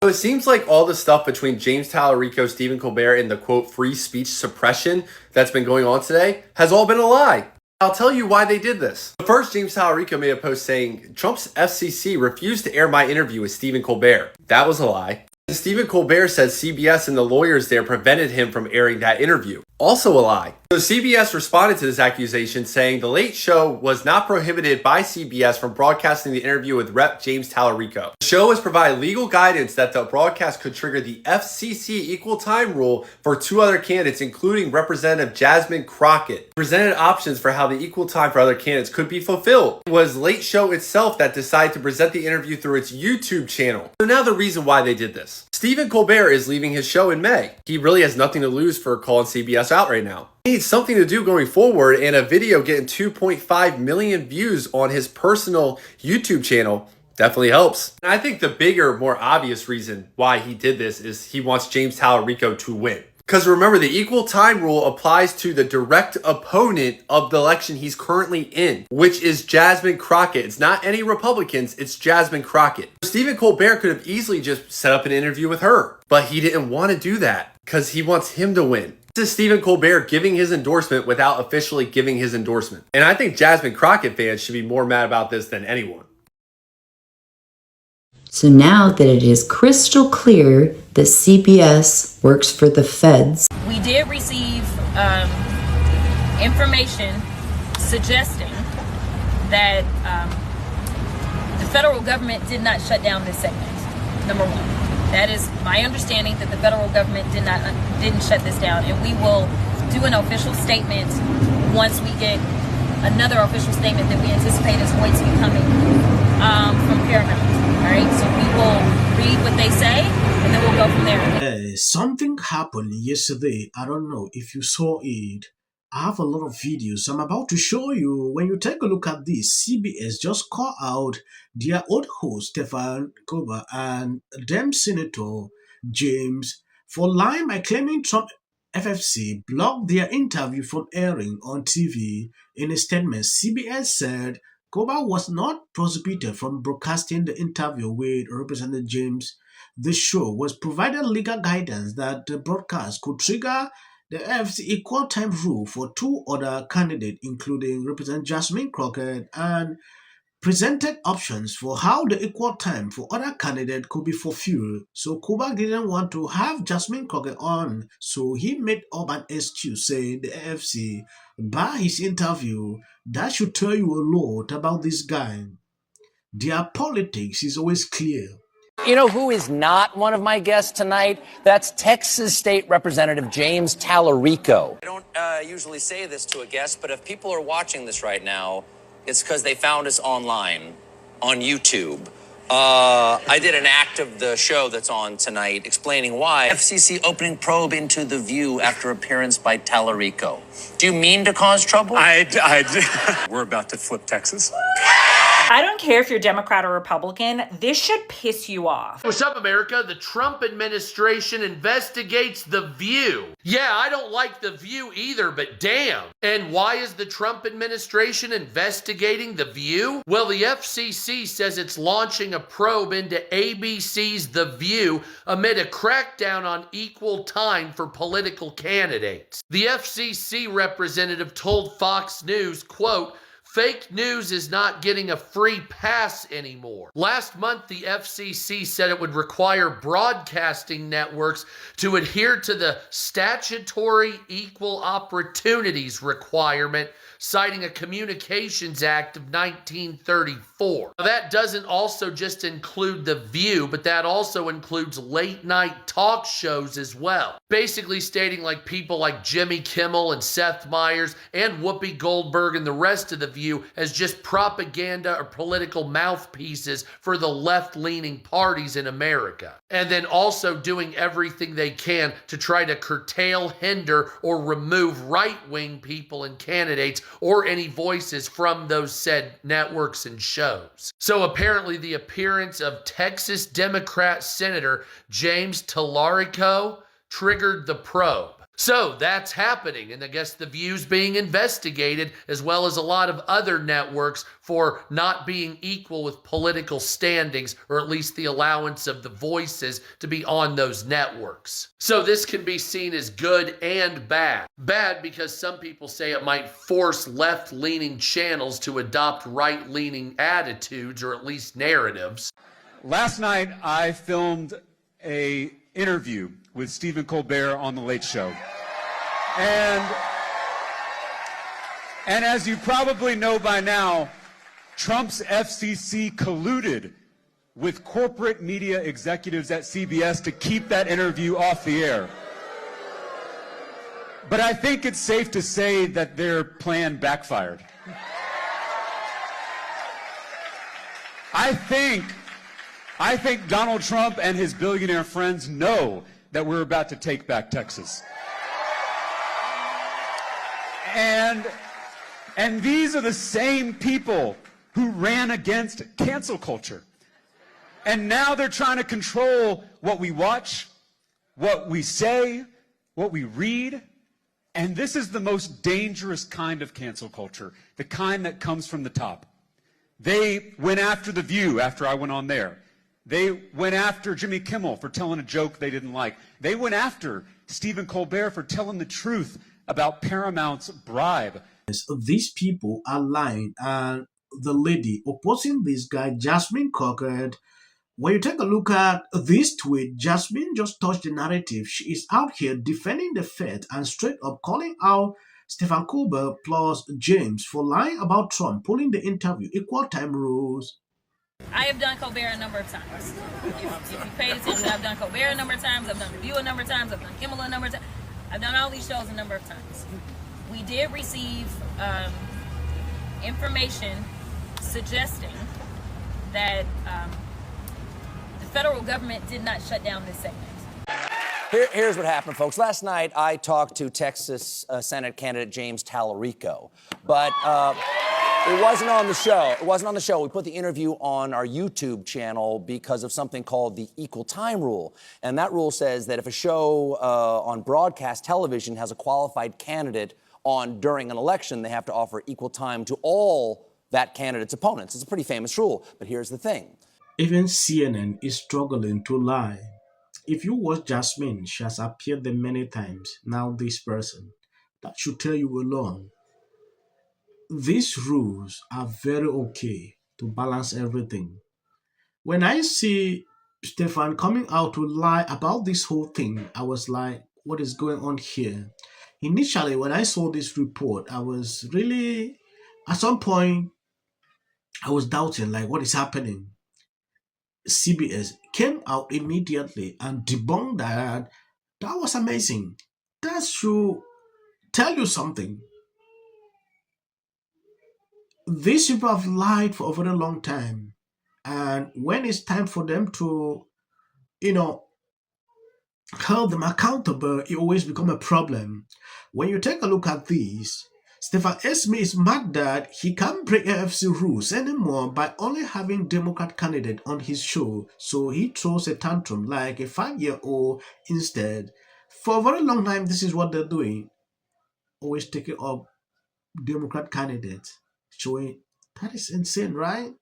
So it seems like all the stuff between James Talarico, Stephen Colbert, and the quote free speech suppression that's been going on today has all been a lie. I'll tell you why they did this. First, James Talarico made a post saying, Trump's FCC refused to air my interview with Stephen Colbert. That was a lie. Stephen Colbert says CBS and the lawyers there prevented him from airing that interview. Also a lie. So CBS responded to this accusation saying the Late Show was not prohibited by CBS from broadcasting the interview with Rep. James Talarico. The show has provided legal guidance that the broadcast could trigger the FCC equal time rule for two other candidates, including Representative Jasmine Crockett. Presented options for how the equal time for other candidates could be fulfilled. It was Late Show itself that decided to present the interview through its YouTube channel. So now the reason why they did this. Stephen Colbert is leaving his show in May. He really has nothing to lose for calling CBS out right now. He needs something to do going forward, and a video getting 2.5 million views on his personal YouTube channel definitely helps. And I think the bigger, more obvious reason why he did this is he wants James Talarico to win. Because remember, the equal time rule applies to the direct opponent of the election he's currently in, which is Jasmine Crockett. It's not any Republicans, it's Jasmine Crockett. Stephen Colbert could have easily just set up an interview with her, but he didn't want to do that because he wants him to win. This is Stephen Colbert giving his endorsement without officially giving his endorsement. And I think Jasmine Crockett fans should be more mad about this than anyone. So now that it is crystal clear that CBS works for the feds. We did receive information suggesting that the federal government did not shut down this segment, number one. That is my understanding, that the federal government didn't shut this down. And we will do an official statement once we get another official statement that we anticipate is going to be coming from Paramount. All right, so we will read what they say, and then we'll go from there. Something happened yesterday. I don't know if you saw it. I have a lot of videos I'm about to show you. When you take a look at this, CBS just called out their old host, Stephen Colbert, and them Senator James for lying by claiming Trump FFC blocked their interview from airing on TV. In a statement, CBS said Colbert was not prohibited from broadcasting the interview with Representative James. The show was provided legal guidance that the broadcast could trigger the FCC equal time rule for two other candidates, including Representative Jasmine Crockett, and presented options for how the equal time for other candidates could be fulfilled. So Colbert didn't want to have Jasmine Crockett on, so he made up an excuse saying the AFC by his interview. That should tell you a lot about this guy. Their politics is always clear. You know who is not one of my guests tonight? That's Texas State Representative James Talarico. I don't usually say this to a guest, but if people are watching this right now, it's because they found us online, on YouTube. I did an act of the show that's on tonight explaining why. FCC opening probe into The View after appearance by Talarico. Do you mean to cause trouble? We're about to flip Texas. I don't care if you're Democrat or Republican, this should piss you off. What's up, America? The Trump administration investigates The View. Yeah, I don't like The View either, but damn. And why is the Trump administration investigating The View? Well, the FCC says it's launching a probe into ABC's The View amid a crackdown on equal time for political candidates. The FCC representative told Fox News, quote, "Fake news is not getting a free pass anymore." Last month, the FCC said it would require broadcasting networks to adhere to the statutory equal opportunities requirement, citing a Communications Act of 1934. Now, that doesn't also just include The View, but that also includes late night talk shows as well. Basically stating like people like Jimmy Kimmel and Seth Meyers and Whoopi Goldberg and the rest of The View as just propaganda or political mouthpieces for the left-leaning parties in America. And then also doing everything they can to try to curtail, hinder, or remove right-wing people and candidates or any voices from those said networks and shows. So apparently the appearance of Texas Democrat Senator James Talarico triggered the probe. So that's happening, and I guess The View's being investigated, as well as a lot of other networks, for not being equal with political standings, or at least the allowance of the voices to be on those networks. So this can be seen as good and bad. Bad because some people say it might force left-leaning channels to adopt right-leaning attitudes, or at least narratives. Last night, I filmed an interview with Stephen Colbert on The Late Show. And as you probably know by now, Trump's FCC colluded with corporate media executives at CBS to keep that interview off the air. But I think it's safe to say that their plan backfired. I think Donald Trump and his billionaire friends know that we're about to take back Texas. And these are the same people who ran against cancel culture. And now they're trying to control what we watch, what we say, what we read. And this is the most dangerous kind of cancel culture, the kind that comes from the top. They went after The View after I went on there. They went after Jimmy Kimmel for telling a joke they didn't like. They went after Stephen Colbert for telling the truth about Paramount's bribe. These people are lying, and the lady opposing this guy, Jasmine Crockett, when you take a look at this tweet, Jasmine just touched the narrative. She is out here defending the faith and straight up calling out Stephen Colbert plus James for lying about Trump, pulling the interview, equal time rules. I have done Colbert a number of times. If you paid attention, I've done Colbert a number of times, I've done The View a number of times, I've done Kimmel a number of times. I've done all these shows a number of times. We did receive information suggesting that the federal government did not shut down this segment. Here's what happened, folks. Last night, I talked to Texas Senate candidate James Talarico, but it wasn't on the show. It wasn't on the show. We put the interview on our YouTube channel because of something called the equal time rule. And that rule says that if a show on broadcast television has a qualified candidate on during an election, they have to offer equal time to all that candidate's opponents. It's a pretty famous rule, but here's the thing. Even CNN is struggling to lie. If you watch Jasmine, she has appeared there many times. Now this person, that should tell you alone. These rules are very okay to balance everything. When I see Stefan coming out to lie about this whole thing, I was like, what is going on here? Initially, when I saw this report, I was really, at some point, I was doubting, like, what is happening? CBS came out immediately and debunked that. That was amazing. That should tell you something. These people have lied for a very long time. And when it's time for them to, hold them accountable, it always becomes a problem. When you take a look at these, Stephen Esme is mad that he can't break AFC rules anymore by only having Democrat candidate on his show, so he throws a tantrum like a 5-year-old instead. For a very long time, this is what they're doing. Always taking up Democrat candidates, showing that is insane, right?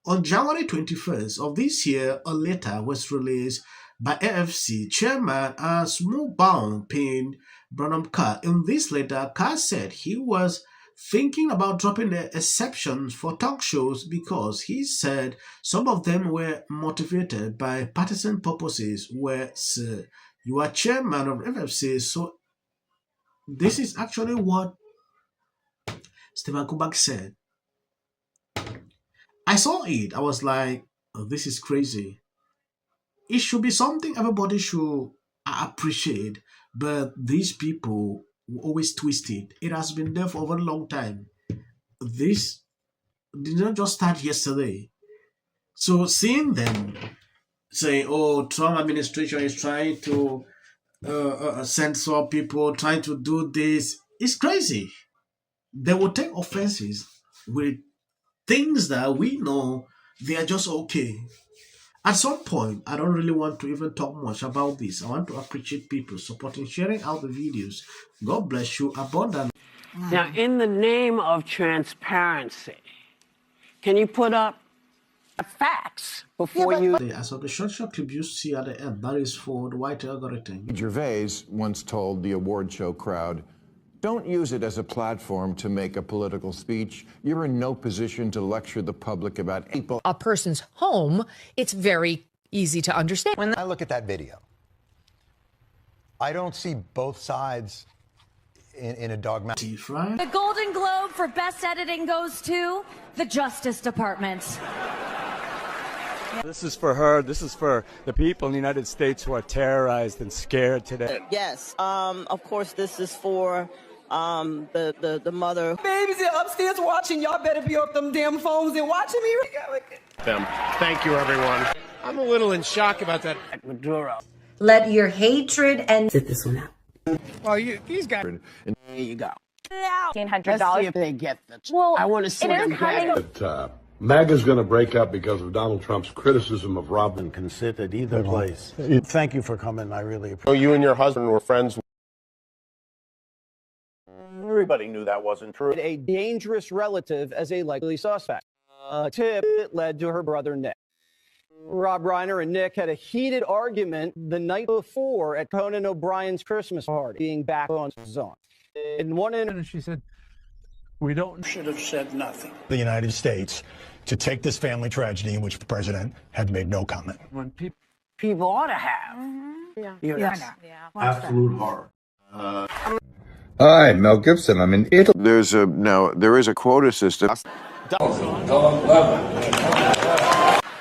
On January 21st of this year, a letter was released by AFC chairman and small-bound Payne Branham Carr. In this letter, Carr said he was thinking about dropping the exceptions for talk shows because he said some of them were motivated by partisan purposes. Where you are chairman of AFC, so this is actually what Stephen Colbert said. I saw it. I was like, oh, this is crazy. It should be something everybody should appreciate, but these people always twist it. It has been there for a very long time. This did not just start yesterday. So seeing them say, oh, Trump administration is trying to censor people, trying to do this, it's crazy. They will take offenses with things that we know they are just okay. At some point, I don't really want to even talk much about this. I want to appreciate people supporting, sharing out the videos. God bless you abundantly. Now, in the name of transparency, can you put up facts before you... As of the short clip you see at the end, that is for the white algorithm. Gervais once told the award show crowd, "Don't use it as a platform to make a political speech. You're in no position to lecture the public about people." A person's home, it's very easy to understand. When I look at that video, I don't see both sides in a dogmatic. Right? The Golden Globe for Best Editing goes to the Justice Department. This is for her. This is for the people in the United States who are terrorized and scared today. Yes. Of course, this is for the mother. Babies are upstairs watching. Y'all better be off them damn phones and watching me. Them. Thank you, everyone. I'm a little in shock about that. Maduro. Let your hatred and Sit this one out. Well, he's got. There you go. $1,500. Let's see if they get the... Well, I want to see them get it. MAGA's going to break up because of Donald Trump's criticism of Robin. Can sit at either place. Thank you for coming. I really appreciate it. You and your husband were friends. Everybody knew that wasn't true. A dangerous relative as a likely suspect. A tip that led to her brother Nick. Rob Reiner and Nick had a heated argument the night before at Conan O'Brien's Christmas party, being back on Zone. In one interview, she said, We should have said nothing. The United States to take this family tragedy in which the president had made no comment. When people ought to have. Yeah. Absolute horror. Hi, Mel Gibson. I'm in Italy. There is a quota system.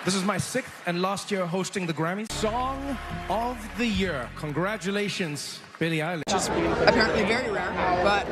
This is my 6th and last year hosting the Grammys. Song of the Year. Congratulations, Billie Eilish. Apparently very rare, but